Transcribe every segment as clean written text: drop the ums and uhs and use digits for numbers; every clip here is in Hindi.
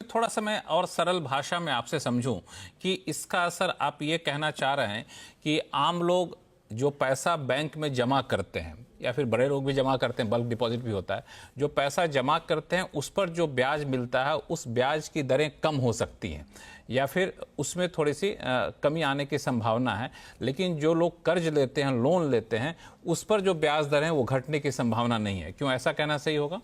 थोड़ा सा मैं और सरल भाषा में आपसे समझूं कि इसका असर आप ये कहना चाह रहे हैं कि आम लोग जो पैसा बैंक में जमा करते हैं या फिर बड़े लोग भी जमा करते हैं, बल्क डिपॉजिट भी होता है, जो पैसा जमा करते हैं उस पर जो ब्याज मिलता है उस ब्याज की दरें कम हो सकती हैं या फिर उसमें थोड़ी सी कमी आने की संभावना है। लेकिन जो लोग कर्ज लेते हैं, लोन लेते हैं, उस पर जो ब्याज दर है वो घटने की संभावना नहीं है। क्यों ऐसा कहना सही होगा?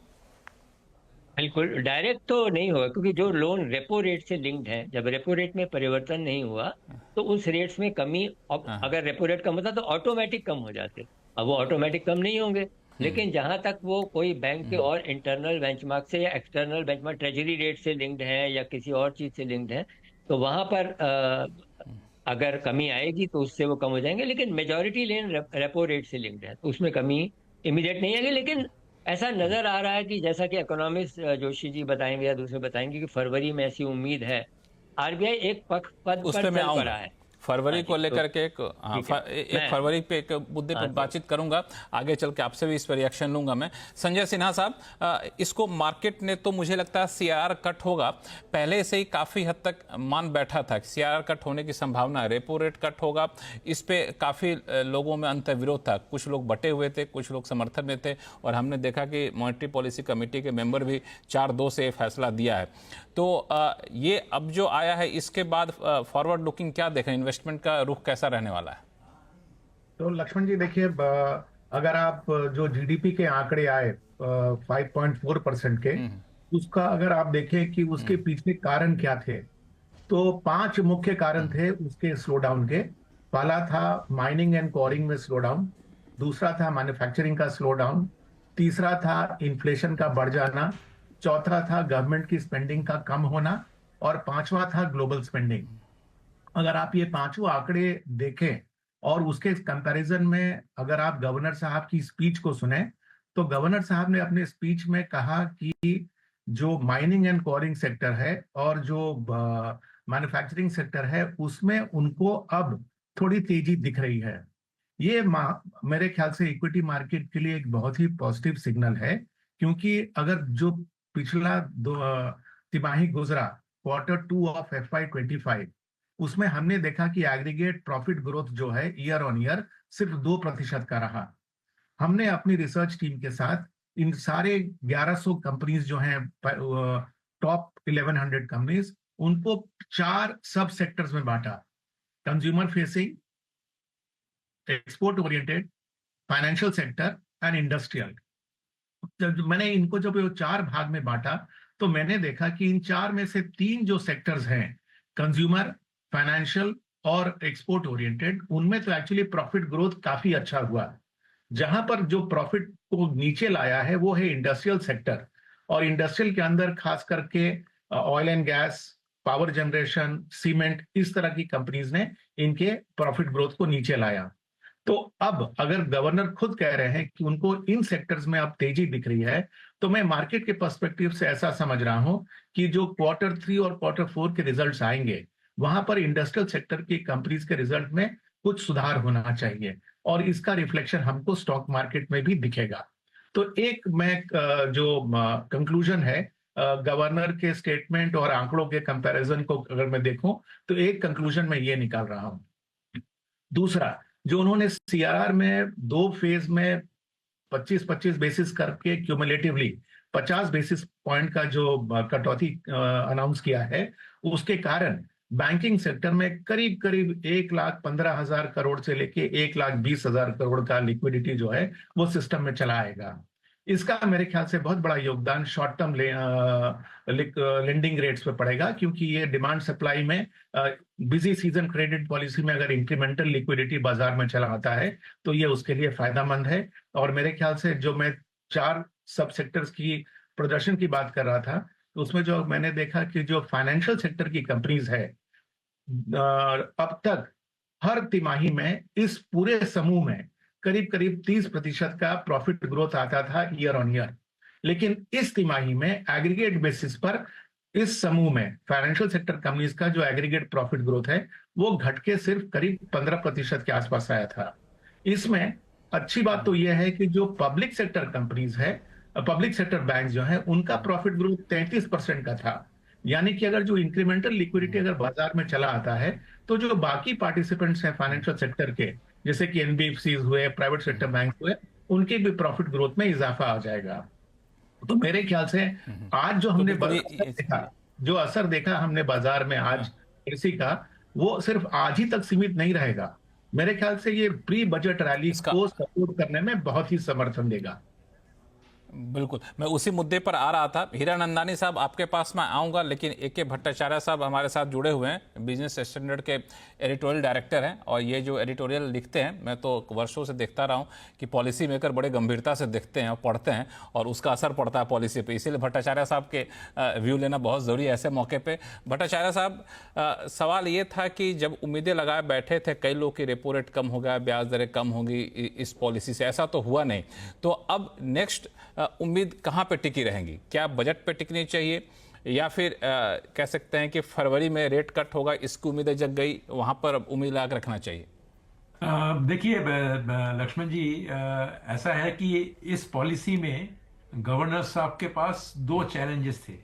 बिल्कुल डायरेक्ट तो नहीं होगा, क्योंकि जो लोन रेपो रेट से लिंक्ड है, जब रेपो रेट में परिवर्तन नहीं हुआ तो उस रेट्स में कमी, हाँ हाँ। अगर रेपो रेट कम होता तो ऑटोमेटिक कम हो जाते। अब वो ऑटोमेटिक कम नहीं होंगे, लेकिन जहां तक वो कोई बैंक के और इंटरनल बेंचमार्क से या एक्सटर्नल बेंचमार्क ट्रेजरी रेट से लिंक्ड है या किसी और चीज से लिंक्ड है, तो वहां पर अगर कमी आएगी तो उससे वो कम हो जाएंगे। लेकिन मेजोरिटी लेन रेपो रेट से लिंक्ड है, तो उसमें कमी इमीडिएट नहीं आएगी। लेकिन ऐसा नजर आ रहा है कि जैसा कि इकोनॉमिस्ट जोशी जी बताएंगे या दूसरे बताएंगे कि फरवरी में ऐसी उम्मीद है। आरबीआई एक पक्ष पद उस पर पे मैं चल आऊंगा। पड़ा है। फरवरी हाँ को जी, तो लेकर के ठीक है। एक मैं फरवरी पे एक मुद्दे पर हाँ तो बातचीत करूंगा। आगे चल के आपसे भी इस पर रिएक्शन लूंगा मैं। संजय सिन्हा साहब, इसको मार्केट ने तो मुझे लगता है सीआरआर कट होगा पहले से ही काफी हद तक मान बैठा था कि सीआरआर कट होने की संभावना है, रेपो रेट कट होगा। इस पे काफी लोगों में अंतर्विरोध था, कुछ लोग बटे हुए थे, कुछ लोग समर्थन में थे, और हमने देखा कि मॉनेटरी पॉलिसी कमेटी के मेंबर भी 4-2 से फैसला दिया है। तो ये अब जो आया है इसके बाद फॉरवर्ड लुकिंग क्या देखें, इन्वेस्टमेंट का रुख कैसा रहने वाला है? तो लक्ष्मण जी देखिए, अगर आप जो जीडीपी के आंकड़े आए 5.4% के, उसका अगर आप देखें कि उसके पीछे कारण क्या थे, तो 5 मुख्य कारण थे उसके स्लो डाउन के। पहला था माइनिंग एंड कोरिंग में स्लो डाउन, दूसरा था मैन्युफैक्चरिंग का स्लो डाउन, तीसरा था इन्फ्लेशन का बढ़ जाना, चौथा था गवर्नमेंट की स्पेंडिंग का कम होना, और पांचवा था ग्लोबल स्पेंडिंग। अगर आप ये पांचों आंकड़े देखें और उसके कंपैरिजन में अगर आप गवर्नर साहब की स्पीच को सुने, तो गवर्नर साहब ने अपने स्पीच में कहा कि जो माइनिंग एंड कोरिंग सेक्टर है और जो मैन्युफैक्चरिंग सेक्टर है उसमें उनको अब थोड़ी तेजी दिख रही है। ये मेरे ख्याल से इक्विटी मार्केट के लिए एक बहुत ही पॉजिटिव सिग्नल है, क्योंकि अगर जो पिछला तिमाही गुजरा, Q2 ऑफ FY25, उसमें हमने देखा कि एग्रीगेट प्रॉफिट ग्रोथ जो है ईयर ऑन ईयर सिर्फ 2% का रहा। हमने अपनी रिसर्च टीम के साथ इन सारे 1100 कंपनीज जो हैं, टॉप 1100 कंपनीज, उनको 4 सब सेक्टर्स में बांटा: consumer facing, export oriented, financial sector and industrial. जब मैंने इनको जब 4 भाग में बांटा, तो मैंने देखा कि इन 4 में से 3 जो सेक्टर्स हैं, कंज्यूमर, फाइनेंशियल और एक्सपोर्ट ओरिएंटेड, उनमें तो एक्चुअली प्रॉफिट ग्रोथ काफी अच्छा हुआ। जहां पर जो प्रॉफिट को नीचे लाया है वो है इंडस्ट्रियल सेक्टर, और इंडस्ट्रियल के अंदर खास करके oil and gas, power generation, cement, इस तरह की कंपनीज ने इनके प्रॉफिट ग्रोथ को नीचे लाया। तो अब अगर गवर्नर खुद कह रहे हैं कि उनको इन सेक्टर्स में अब तेजी दिख रही है, तो मैं मार्केट के पर्सपेक्टिव से ऐसा समझ रहा हूं कि जो Q3 और Q4 के रिजल्ट्स आएंगे, वहां पर इंडस्ट्रियल सेक्टर की कंपनीज के रिजल्ट में कुछ सुधार होना चाहिए, और इसका रिफ्लेक्शन हमको स्टॉक मार्केट में भी दिखेगा। तो एक मैं जो कंक्लूजन है गवर्नर के स्टेटमेंट और आंकड़ों के कंपैरिजन को अगर मैं देखूं, तो एक कंक्लूजन मैं ये निकाल रहा हूं। दूसरा, जो उन्होंने सीआरआर में 2 फेज में 25-25 बेसिस करके क्यूमुलेटिवली 50 बेसिस पॉइंट का जो कटौती अनाउंस किया है, उसके कारण बैंकिंग सेक्टर में करीब करीब 1,15,000 करोड़ से लेके 1,20,000 करोड़ का लिक्विडिटी जो है वो सिस्टम में चला आएगा। इसका मेरे ख्याल से बहुत बड़ा योगदान शॉर्ट टर्म लेंडिंग रेट्स पे पड़ेगा, क्योंकि ये डिमांड सप्लाई में बिजी सीजन क्रेडिट पॉलिसी में अगर इंक्रीमेंटल लिक्विडिटी बाजार में चला आता है तो ये उसके लिए फायदेमंद है। और मेरे ख्याल से जो मैं 4 सब सेक्टर्स की प्रदर्शन की बात कर रहा था, तो उसमें जो मैंने देखा कि जो फाइनेंशियल सेक्टर की कंपनीज है, अब तक हर तिमाही में इस पूरे समूह में करीब करीब 30% का प्रॉफिट ग्रोथ आता था ईयर ऑन ईयर। लेकिन इस तिमाही में एग्रीगेट बेसिस पर इस समूह में फाइनेंशियल सेक्टर कंपनीज का जो एग्रीगेट प्रॉफिट ग्रोथ है वो घट के सिर्फ करीब 15% के आसपास आया था। इसमें अच्छी बात तो यह है कि जो पब्लिक सेक्टर कंपनीज है, पब्लिक सेक्टर बैंक जो है, उनका प्रॉफिट ग्रोथ 33% का था। यानी कि अगर जो इंक्रीमेंटल लिक्विडिटी अगर बाजार में चला आता है, तो जो बाकी पार्टिसिपेंट्स हैं फाइनेंशियल सेक्टर के, जैसे कि एनबीएफसी हुए, प्राइवेट सेक्टर बैंक हुए, उनके भी प्रॉफिट ग्रोथ में इजाफा आ जाएगा। तो मेरे ख्याल से आज जो हमने जो असर देखा हमने बाजार में आज कृषि का, वो सिर्फ आज ही तक सीमित नहीं रहेगा। मेरे ख्याल से ये प्री बजट रैली को सपोर्ट करने में बहुत ही समर्थन देगा। बिल्कुल, मैं उसी मुद्दे पर आ रहा था। हीरानंदानी साहब, आपके पास मैं आऊंगा, लेकिन ए.के. भट्टाचार्य साहब हमारे साथ जुड़े हुए हैं, बिजनेस स्टैंडर्ड के एडिटोरियल डायरेक्टर हैं, और ये जो एडिटोरियल लिखते हैं, मैं तो वर्षों से देखता रहा हूं कि पॉलिसी मेकर बड़े गंभीरता से देखते हैं और पढ़ते हैं, और उसका असर पड़ता है पॉलिसी पे। इसीलिए भट्टाचार्य साहब के व्यू लेना बहुत ज़रूरी है ऐसे मौके पर। भट्टाचार्य साहब, सवाल ये था कि जब उम्मीदें लगाए बैठे थे कई लोग की रेपो रेट कम हो गया, ब्याज दरें कम होगी इस पॉलिसी से, ऐसा तो हुआ नहीं। तो अब नेक्स्ट उम्मीद कहां पे टिकी रहेंगी? क्या बजट पे टिकनी चाहिए, या फिर कह सकते हैं कि फरवरी में रेट कट होगा, इसकी उम्मीदें जग गई, वहां पर उम्मीद लगा रखना चाहिए? देखिए लक्ष्मण जी, ऐसा है कि इस पॉलिसी में गवर्नर साहब के पास दो चैलेंजेस थे।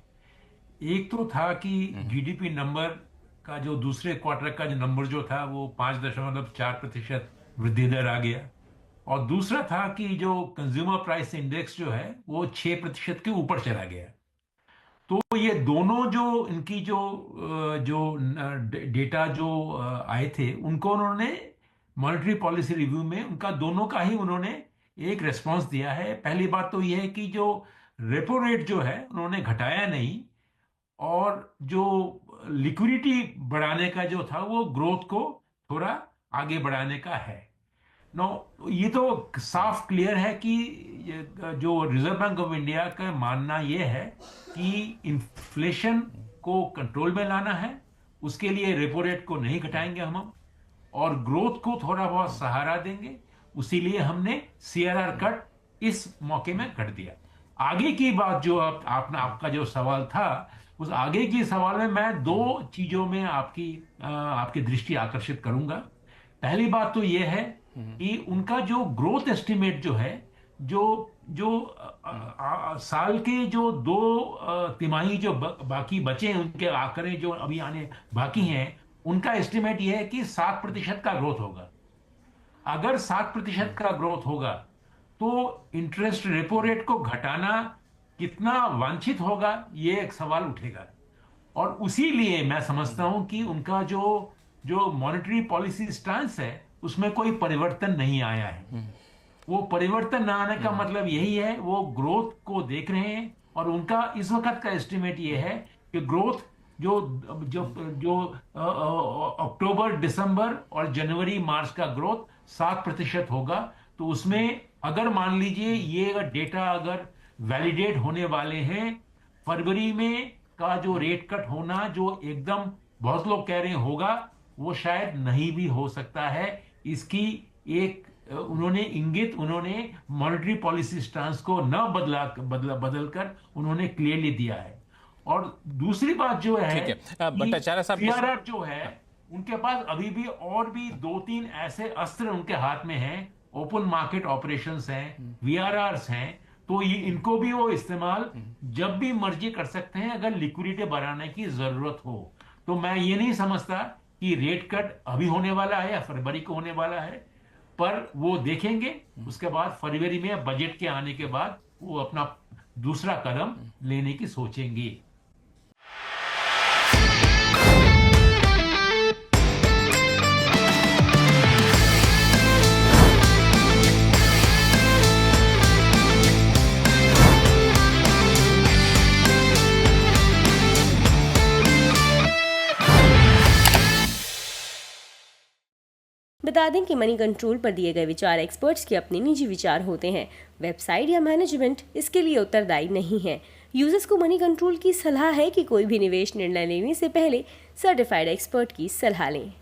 एक तो था कि जीडीपी नंबर का जो दूसरे क्वार्टर का जो नंबर जो था वो 5.4% वृद्धि दर आ गया, और दूसरा था कि जो कंज्यूमर प्राइस इंडेक्स जो है वो 6% के ऊपर चला गया। तो ये दोनों जो इनकी जो डेटा जो आए थे, उनको उन्होंने मॉनेटरी पॉलिसी रिव्यू में उनका दोनों का ही उन्होंने एक रेस्पॉन्स दिया है। पहली बात तो ये है कि जो रेपो रेट जो है उन्होंने घटाया नहीं, और जो लिक्विडिटी बढ़ाने का जो था वो ग्रोथ को थोड़ा आगे बढ़ाने का है। ये तो साफ क्लियर है कि जो रिजर्व बैंक ऑफ इंडिया का मानना ये है कि इन्फ्लेशन को कंट्रोल में लाना है, उसके लिए रेपो रेट को नहीं घटाएंगे हम, और ग्रोथ को थोड़ा बहुत सहारा देंगे, उसीलिए हमने सीआरआर कट इस मौके में कर दिया। आगे की बात जो आपका जो सवाल था, उस आगे की सवाल में मैं दो चीजों में आपकी दृष्टि आकर्षित करूंगा। पहली बात तो यह है कि उनका जो ग्रोथ एस्टिमेट जो है, जो साल के जो दो तिमाही जो बाकी बचे हैं, उनके आंकड़े जो अभी आने बाकी हैं, उनका एस्टिमेट यह है कि 7% का ग्रोथ होगा। अगर 7% का ग्रोथ होगा तो इंटरेस्ट रेपो रेट को घटाना कितना वांछित होगा, ये एक सवाल उठेगा। और उसी लिए मैं समझता हूं कि उनका जो मॉनेटरी पॉलिसी स्टांस है उसमें कोई परिवर्तन नहीं आया है। वो परिवर्तन न आने का मतलब यही है, वो ग्रोथ को देख रहे हैं, और उनका इस वक्त का एस्टिमेट ये है कि ग्रोथ जो अक्टूबर, दिसंबर और जनवरी, मार्च का ग्रोथ 7% होगा। तो उसमें अगर मान लीजिए ये डेटा अगर वैलिडेट होने वाले हैं, फरवरी में का जो रेट कट होना जो एकदम बहुत लोग कह रहे हैं होगा, वो शायद नहीं भी हो सकता है। इसकी एक उन्होंने मॉनेटरी पॉलिसी स्टांस को न बदलकर उन्होंने क्लियरली दिया है। और दूसरी बात जो है, भट्टाचार्य साहब, सीआरआर जो है उनके पास अभी भी और भी 2-3 ऐसे अस्त्र उनके हाथ में हैं। ओपन मार्केट ऑपरेशंस हैं, वीआरआर्स हैं, तो ये इनको भी वो इस्तेमाल जब भी मर्जी कर सकते हैं अगर लिक्विडिटी बढ़ाने की जरूरत हो। तो मैं ये नहीं समझता कि रेट कट अभी होने वाला है या फरवरी को होने वाला है, पर वो देखेंगे। उसके बाद फरवरी में बजट के आने के बाद वो अपना दूसरा कदम लेने की सोचेंगे। बता दें कि मनी कंट्रोल पर दिए गए विचार एक्सपर्ट्स के अपने निजी विचार होते हैं। वेबसाइट या मैनेजमेंट इसके लिए उत्तरदायी नहीं है। यूजर्स को मनी कंट्रोल की सलाह है कि कोई भी निवेश निर्णय लेने से पहले सर्टिफाइड एक्सपर्ट की सलाह लें।